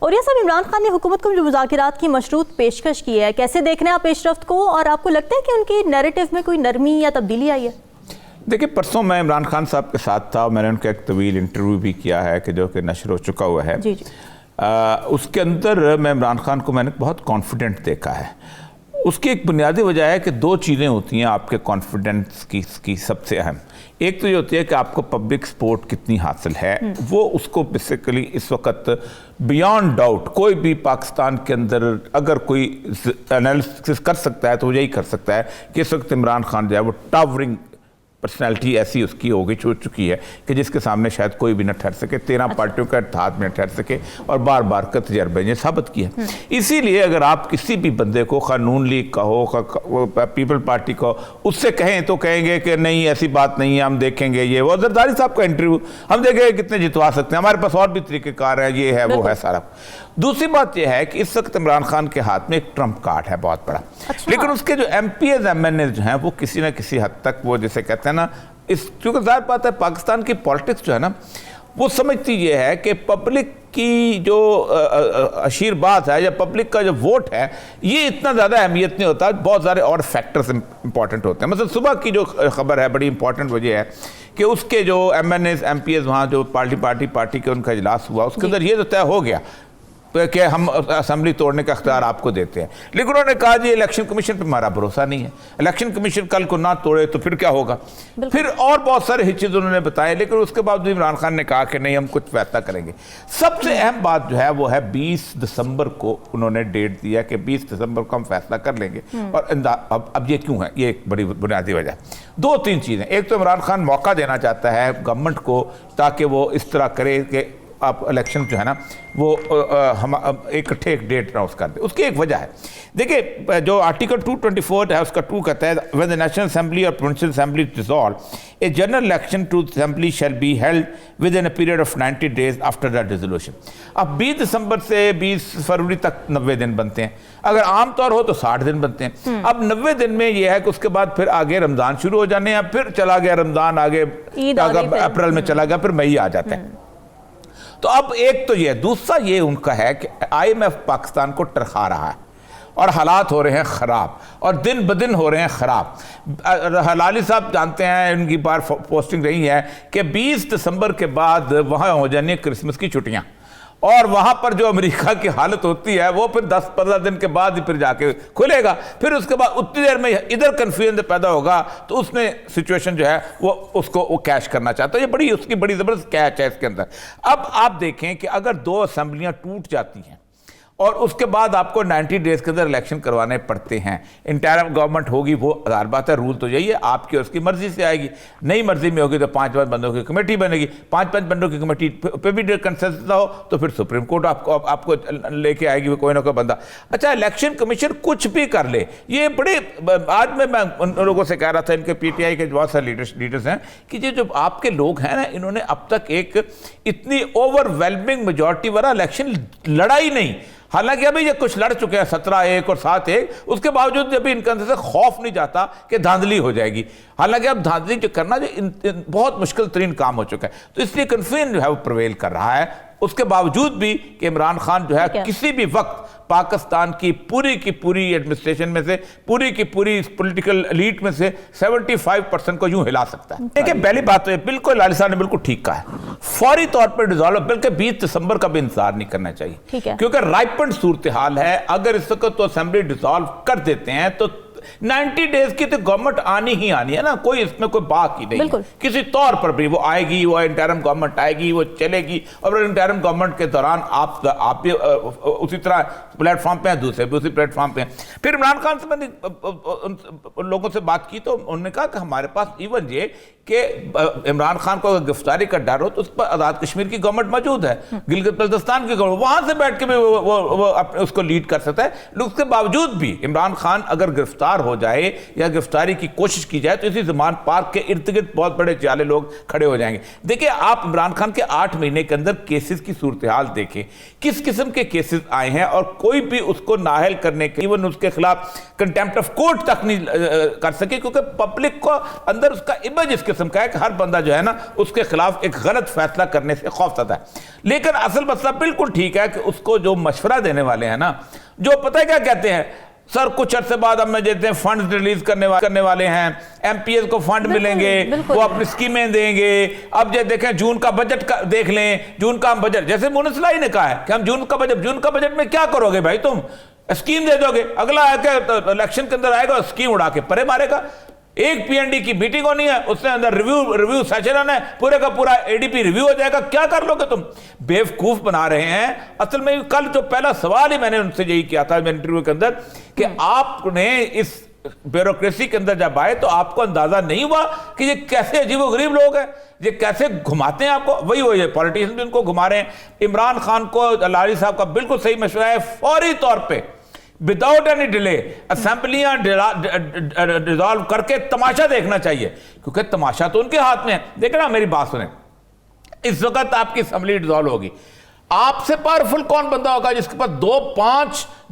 اور یہ صاحب عمران خان نے حکومت کو جو مذاکرات کی مشروط پیشکش کی ہے، کیسے دیکھ رہے ہیں آپ پیش رفت کو، اور آپ کو لگتا ہے کہ ان کی نیریٹو میں کوئی نرمی یا تبدیلی آئی ہے؟ دیکھیں، پرسوں میں عمران خان صاحب کے ساتھ تھا، میں نے ان کا ایک طویل انٹرویو بھی کیا ہے کہ جو کہ نشر ہو چکا ہوا ہے۔ جی جی اس کے اندر میں عمران خان کو میں نے بہت کانفیڈنٹ دیکھا ہے۔ اس کی ایک بنیادی وجہ ہے کہ دو چیزیں ہوتی ہیں آپ کے کانفیڈنس کی سب سے اہم۔ ایک تو یہ ہوتی ہے کہ آپ کو پبلک سپورٹ کتنی حاصل ہے، وہ اس کو بیسیکلی اس وقت بیانڈ ڈاؤٹ کوئی بھی پاکستان کے اندر اگر کوئی انالیسس کر سکتا ہے تو وہ یہی کر سکتا ہے کہ اس وقت عمران خان جو ہے وہ ٹاورنگ پرسنالٹی ایسی اس کی ہو چکی ہے کہ جس کے سامنے شاید کوئی بھی نہ ٹھہر سکے، 13 پارٹیوں کا اتحاد میں نہ ٹھہر سکے، اور بار بار کا تجربے نے ثابت کیا۔ اسی لیے اگر آپ کسی بھی بندے کو نون لیگ کا ہو، پیپل پارٹی کا ہو، اس سے کہیں تو کہیں گے کہ نہیں ایسی بات نہیں ہے، ہم دیکھیں گے۔ یہ وہ زرداری صاحب کا انٹرویو ہم دیکھیں گے کتنے جتوا سکتے ہیں، ہمارے پاس اور بھی طریقہ کار ہے، یہ ہے وہ ہے سارا۔ دوسری بات یہ ہے کہ اس وقت عمران خان کے ہاتھ میں ایک ٹرمپ کارڈ ہے بہت بڑا، لیکن اس کے جو MPAs MNAs جو ہیں وہ کسی نہ کسی حد تک وہ جسے کہتے ہیں نا، کیونکہ ظاہر بات ہے پاکستان کی پالیٹکس جو ہے نا وہ سمجھتی یہ ہے کہ پبلک کی جو اشیرباد ہے یا پبلک کا جو ووٹ ہے یہ اتنا زیادہ اہمیت نہیں ہوتا، بہت سارے اور فیکٹرز امپورٹنٹ ہوتے ہیں۔ مثلا صبح کی جو خبر ہے بڑی امپورٹنٹ وجہ ہے کہ اس کے جو MNAs MPAs وہاں جو پارٹی کے ان کا اجلاس ہوا، اس کے اندر یہ تو طے ہو گیا کہ ہم اسمبلی توڑنے کا اختیار آپ کو دیتے ہیں، لیکن انہوں نے کہا جی الیکشن کمیشن پہ ہمارا بھروسہ نہیں ہے، الیکشن کمیشن کل کو نہ توڑے تو پھر کیا ہوگا؟ پھر اور بہت سارے ہچز انہوں نے بتائے، لیکن اس کے بعد عمران خان نے کہا کہ نہیں ہم کچھ فیصلہ کریں گے۔ سب سے اہم بات جو ہے وہ ہے 20 دسمبر کو انہوں نے ڈیٹ دیا کہ 20 دسمبر کو ہم فیصلہ کر لیں گے۔ اور اب یہ کیوں ہے؟ یہ ایک بڑی بنیادی وجہ ہے، دو تین چیزیں۔ ایک تو عمران خان موقع دینا چاہتا ہے گورنمنٹ کو تاکہ وہ اس طرح کرے کہ آپ الیکشن جو ہے نا وہ ہم اکٹھے ایک ڈیٹ اناؤنس کر دیں۔ اس کی ایک وجہ ہے، دیکھیں جو آرٹیکل 224 ہے اس کا 2 کہتا ہے when the National Assembly or Provincial Assembly is dissolved, a general election to the Assembly shall be held within a period of 90 days after that dissolution۔ اب 20 دسمبر سے 20 فروری تک 90 دن بنتے ہیں، اگر عام طور ہو تو 60 دن بنتے ہیں۔ اب 90 دن میں یہ ہے کہ اس کے بعد پھر آگے رمضان شروع ہو جانے ہیں، پھر چلا گیا رمضان، آگے اپریل میں چلا گیا، پھر مئی آ جاتا ہے۔ تو اب ایک تو یہ، دوسرا یہ ان کا ہے کہ آئی ایم ایف پاکستان کو ٹرخا رہا ہے اور حالات ہو رہے ہیں خراب اور دن بدن ہو رہے ہیں خراب۔ حلالی صاحب جانتے ہیں، ان کی بار پوسٹنگ رہی ہے کہ 20 دسمبر کے بعد وہاں ہو جانی کرسمس کی چھٹیاں، اور وہاں پر جو امریکہ کی حالت ہوتی ہے وہ پھر 10-15 دن کے بعد ہی پھر جا کے کھلے گا، پھر اس کے بعد اتنی دیر میں ادھر کنفیوژن پیدا ہوگا، تو اس نے سچویشن جو ہے وہ اس کو وہ کیش کرنا چاہتا ہے۔ یہ اس کی بڑی زبردست کیچ ہے اس کے اندر۔ اب آپ دیکھیں کہ اگر 2 اسمبلیاں ٹوٹ جاتی ہیں اور اس کے بعد آپ کو 90 ڈیز کے اندر الیکشن کروانے پڑتے ہیں، انٹرم گورنمنٹ ہوگی، وہ ظاہر بات ہے رول تو یہی ہے آپ کی اس کی مرضی سے آئے گی، نئی مرضی میں ہوگی تو 5 بندوں کی کمیٹی بنے گی، 5 بندوں کی کمیٹی پہ بھی کنسنسس ہو تو پھر سپریم کورٹ آپ کو لے کے آئے گی کوئی نہ کوئی بندہ۔ اچھا الیکشن کمیشن کچھ بھی کر لے، یہ بڑے آج میں ان لوگوں سے کہہ رہا تھا، ان کے پی ٹی آئی کے بہت سارے لیڈرز ہیں کہ یہ جو آپ کے لوگ ہیں نا، انہوں نے اب تک ایک اتنی اوور ویلمنگ میجورٹی والا الیکشن لڑا ہی نہیں، حالانکہ ابھی یہ کچھ لڑ چکے ہیں 17-1 اور 7-1، اس کے باوجود ابھی ان کے اندر سے خوف نہیں جاتا کہ دھاندلی ہو جائے گی، حالانکہ اب دھاندلی جو کرنا جو بہت مشکل ترین کام ہو چکا ہے، تو اس لیے کنفیوژن جو ہے وہ پرویل کر رہا ہے۔ اس کے باوجود بھی کہ عمران خان جو ہے کسی بھی وقت پاکستان کی پوری ایڈمنسٹریشن میں سے پوری پولیٹیکل ایلیٹ میں سے 75% کو یوں ہلا سکتا ہے۔ دیکھیں پہلی بات تو یہ بالکل لالی صاحب نے بالکل ٹھیک کہا ہے، فوری طور پر ڈیزالو، بلکہ 20 دسمبر کا بھی انتظار نہیں کرنا چاہیے، کیونکہ رائپنڈ صورتحال ہے۔ اگر اس وقت تو اسمبلی ڈیزالو کر دیتے ہیں تو 90 ڈیز کی تو گورنمنٹ آنی ہی آنی ہے نا، کوئی اس میں کوئی بات ہی نہیں ہے کسی طور پر بھی، وہ آئے گی، وہ انٹرم گورنمنٹ آئے گی، وہ چلے گی، اور انٹرم گورنمنٹ کے دوران آپ بھی اسی طرح پلیٹ فارم پہ ہیں، دوسرے بھی اسی پلیٹ فارم پہ ہیں۔ پھر عمران خان سے میں نے ان لوگوں سے بات کی تو انہوں نے کہا کہ ہمارے پاس ایون یہ کہ عمران خان کو اگر گرفتاری کا ڈر ہو تو اس پر آزاد کشمیر کی گورنمنٹ موجود ہے، گلگت بلتستان کی گورنمنٹ، وہاں سے بیٹھ کے بھی وہ اس کو لیڈ کر سکتا ہے۔ اس کے باوجود بھی عمران خان اگر گرفتار گرفتار ہو جائے یا گرفتاری کی کوشش کی جائے تو اسی زمان پارک کے ارد گرد بہت بڑے جالے لوگ کھڑے ہو جائیں گے. دیکھیں آپ عمران خان کے 8 مہینے کے اندر کیسز کی صورتحال دیکھیں, کس قسم کے کیسز آئے ہیں, اور کوئی بھی اس کو نااہل کرنے کے ایون اس کے خلاف کنٹیمپٹ آف کورٹ تک نہیں کر سکے, کیونکہ پبلک کو اندر اس کا امیج اس قسم کا ہے کہ ہر بندہ جو ہے نا اس کے خلاف ایک غلط فیصلہ کرنے سے خوف زدہ ہے. لیکن اصل مسئلہ بالکل ٹھیک ہے کہ اس کو جو مشورہ دینے والے ہیں نا, جو پتہ ہے کیا کہتے ہیں, سر کچھ عرصے بعد ہم میں دیتے ہیں فنڈ ریلیز کرنے والے ہیں, ایم پی ایس کو فنڈ ملیں گے, وہ اپنی سکیمیں دیں گے. اب جو دیکھیں جون کا بجٹ دیکھ لیں, جون کا بجٹ, جیسے مونس لائی نے کہا ہے کہ ہم جون کا بجٹ میں کیا کرو گے بھائی, تم اسکیم دے دو گے, اگلا ہے کہ الیکشن کے اندر آئے گا اسکیم اڑا کے پرے مارے گا. ایک پی این ڈی کی میٹنگ ہونی ہے, اس نے اندر ریویو سیشن ہے, پورے کا پورا اے ڈی پی ریویو ہو جائے گا, کیا کر لو گے تم, بیوقوف بنا رہے ہیں. اصل میں کل جو پہلا سوال ہی میں نے ان سے یہی کیا تھا میں انٹرویو کے اندر کہ آپ نے اس بیوروکریسی کے اندر جب آئے تو آپ کو اندازہ نہیں ہوا کہ یہ کیسے عجیب و غریب لوگ ہیں, یہ کیسے گھماتے ہیں آپ کو. وہی پولیٹیشن بھی ان کو گھما رہے ہیں. عمران خان کو لاری صاحب کا بالکل صحیح مشورہ ہے, فوری طور پہ وداؤٹ اینی ڈیلے اسمبلیاں ڈیزالو کر کے تماشا دیکھنا چاہیے, کیونکہ تماشا تو ان کے ہاتھ میں ہے. دیکھیں نا میری بات سنیں, اس وقت آپ کی اسمبلی ڈیزالو ہوگی, آپ سے پاورفل کون بندہ ہوگا جس کے پاس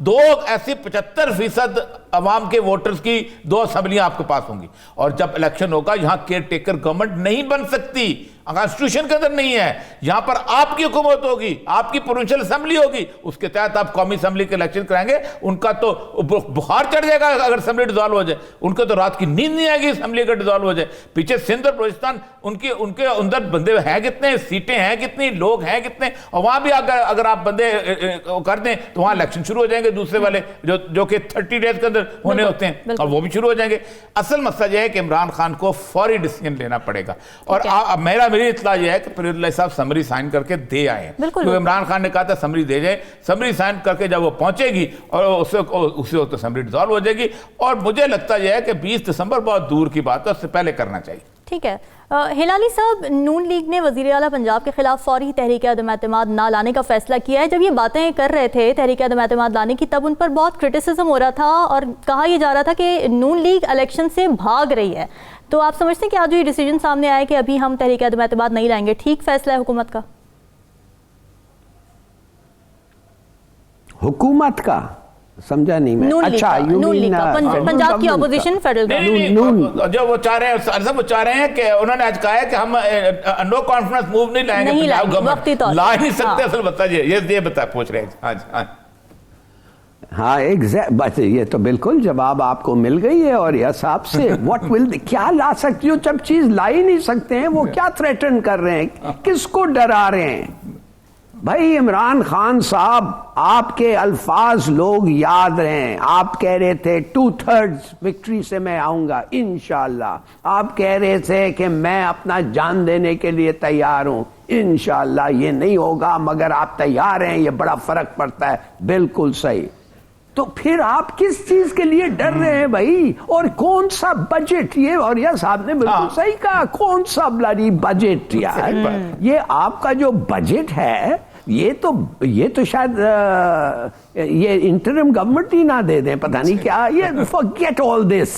دو ایسی 75% عوام کے ووٹرز کی 2 اسمبلیاں آپ کے پاس ہوں گی. اور جب الیکشن ہوگا یہاں کیئر ٹیکر گورنمنٹ نہیں بن سکتی, کانسٹیٹیوشن کے اندر نہیں ہے. یہاں پر آپ کی حکومت ہوگی, آپ کی پروونشل اسمبلی ہوگی, اس کے تحت آپ قومی اسمبلی کے الیکشن کرائیں گے. ان کا تو بخار چڑھ جائے گا اگر اسمبلی ڈیزالو ہو جائے, ان کو تو رات کی نیند نہیں آئے گی اسمبلی اگر ڈیزالو ہو جائے. پیچھے سندھ اور بلوچستان ان کے اندر بندے ہیں کتنے, سیٹیں ہیں کتنی, لوگ ہیں کتنے, اور وہاں بھی اگر آپ بندے کر دیں تو وہاں الیکشن شروع ہو جائیں گے دوسرے والے جو کہ 30 ڈیز کے اندر ہونے ہوتے ہیں, اور وہ بھی شروع ہو جائیں گے. اصل مسئلہ یہ ہے کہ عمران خان کو فوری ڈیسیژن لینا پڑے گا. اور میری اطلاع یہ ہے کہ فرید اللہ صاحب سمری سائن کر کے دے آئے ہیں, کیونکہ عمران خان نے کہا تھا سمری دے جائے, سمری سائن کر کے جب وہ پہنچے گی اور اسی وقت سمری ڈیزالو ہو جائے گی. اور مجھے لگتا یہ ہے کہ 20 دسمبر بہت دور کی بات ہے, اس سے پہلے کرنا چاہیے. ٹھیک ہے. ہلالی صاحب, نون لیگ نے وزیر اعلیٰ پنجاب کے خلاف فوری تحریک عدم اعتماد نہ لانے کا فیصلہ کیا ہے. جب یہ باتیں کر رہے تھے تحریک عدم اعتماد لانے کی, تب ان پر بہت کرٹیسزم ہو رہا تھا اور کہا یہ جا رہا تھا کہ نون لیگ الیکشن سے بھاگ رہی ہے. تو آپ سمجھتے ہیں کہ آج یہ ڈیسیجن سامنے آئے کہ ابھی ہم تحریک عدم اعتماد نہیں لائیں گے, ٹھیک فیصلہ ہے حکومت کا؟ حکومت کا سمجھا نہیں میں. اچھا نون لیگ کا, پنجاب کی اپوزیشن فیڈرل گورنمنٹ جو وہ چاہ رہے ہیں, وہ چاہ رہے ہیں کہ انہوں نے آج کہا ہے کہ ہم نو کانفرنس موو نہیں لائیں گے, پنجاب گورنمنٹ لا ہی نہیں سکتے. اصل بتائیے یہ پوچھ رہے ہیں. ہاں بس یہ تو بالکل جواب آپ کو مل گئی ہے. اور یس آپ سے کیا لا سکتی ہو جب چیز لا ہی نہیں سکتے ہیں, وہ کیا تھریٹن کر رہے ہیں, کس کو ڈرا رہے ہیں بھائی. عمران خان صاحب, آپ کے الفاظ لوگ یاد رہیں, آپ کہہ رہے تھے 2/3 وکٹری سے میں آؤں گا انشاءاللہ. آپ کہہ رہے تھے کہ میں اپنا جان دینے کے لیے تیار ہوں انشاءاللہ. یہ نہیں ہوگا مگر آپ تیار ہیں, یہ بڑا فرق پڑتا ہے. بالکل صحیح. تو پھر آپ کس چیز کے لیے ڈر رہے ہیں بھائی؟ اور کون سا بجٹ, یہ اور یہ صاحب نے بالکل صحیح کہا, کون سا بلاری بجٹ یار. یہ آپ کا جو بجٹ ہے یہ تو شاید یہ انٹرم گورنمنٹ ہی نہ دے دیں, پتہ نہیں کیا. یہ forget all this.